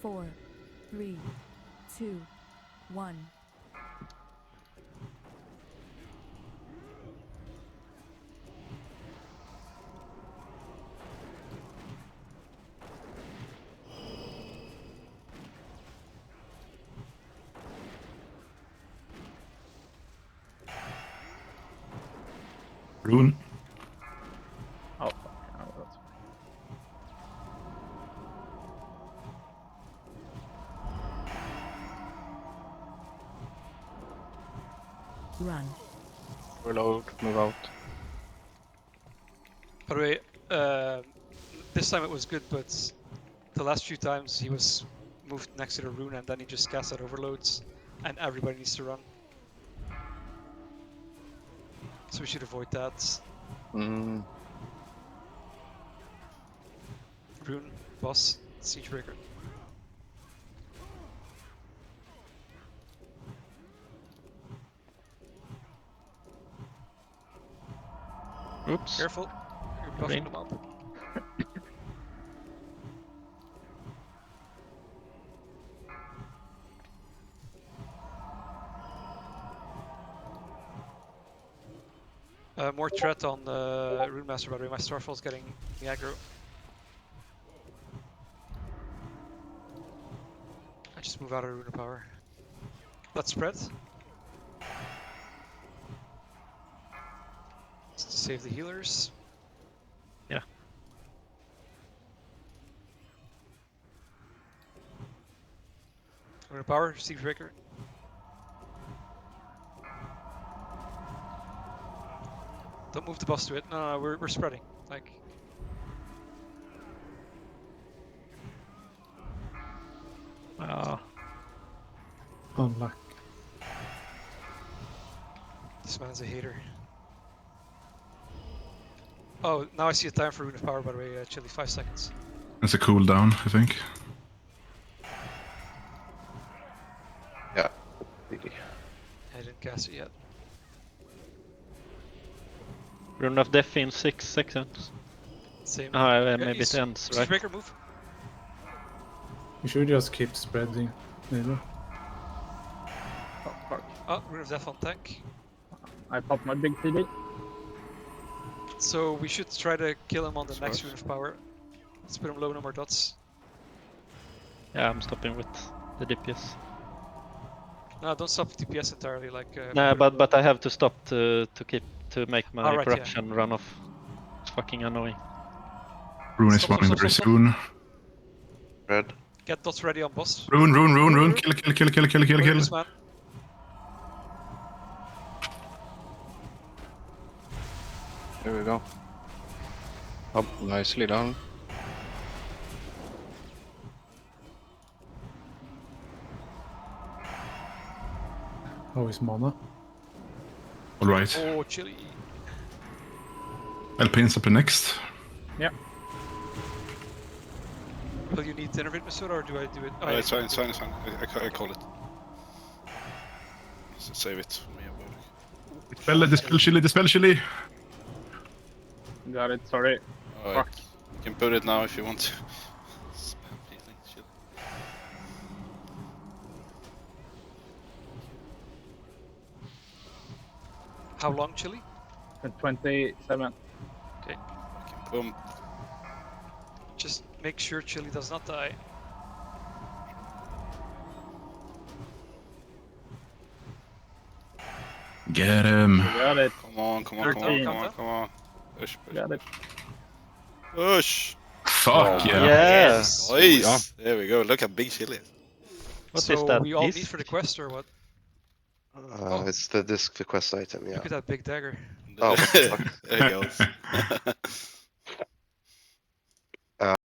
4, 3, 2, 1. Rune. Oh, fuck. Oh, that's... Run. Reload, move out. By the way, this time it was good, but the last few times he was moved next to the rune and then he just casted overloads, and everybody needs to run. So we should avoid that. Mm. Rune, boss, siege breaker. Oops. Careful, you're buffing them up. More threat on Rune Master, by the way. My Starfall's getting the aggro. I just move out of Rune Power. Let's spread. Just to save the healers. Yeah. Rune Power, Siege Breaker. Don't move the boss to it. No, we're spreading. Like. Unluck. This man's a hater. Oh, now I see a time for Rune of Power, by the way, Chili, 5 seconds. That's a cooldown, I think. Yeah. I didn't cast it yet. Rune of Death in 6 seconds. Same. Maybe it ends, Siege right? Breaker, move. You should just keep spreading. Maybe. Oh, fuck. Oh, Rune of Death on tank. I popped my big CD. So we should try to kill him on the next Smash. Rune of Power. Let's put him low no more dots. Yeah, I'm stopping with the DPS. No, don't stop DPS entirely. Like. Nah, put him but low. I have to stop to make my Alright, yeah. corruption run off. It's fucking annoying. Rune is Stop, spawning stop, very stop, stop. soon. Red. Get dots ready on boss. Rune. Kill. This man. There we go. Up nicely down. Oh, his mana. Alright. Oh, Chili. Alpine's up next. Yeah. Will you need to innervate Masuda or do I do it? Oh, It's fine, it's fine, it's fine. I call it. So save it for me and Wotlk. Dispel chili. Got it, sorry. Alright, you can put it now if you want to. Spam healing, shit. How long, Chili? 27. Fucking boom. Just make sure Chili does not die. Get him. Got it. Come on. Push. Got it. Push! Fuck yeah. Yes. Nice! There we go, look how big Chili is. What So is that? we all piece? meet for the quest or what? It's the quest item, yeah. Look at that big dagger. Oh, what the fuck? There he goes.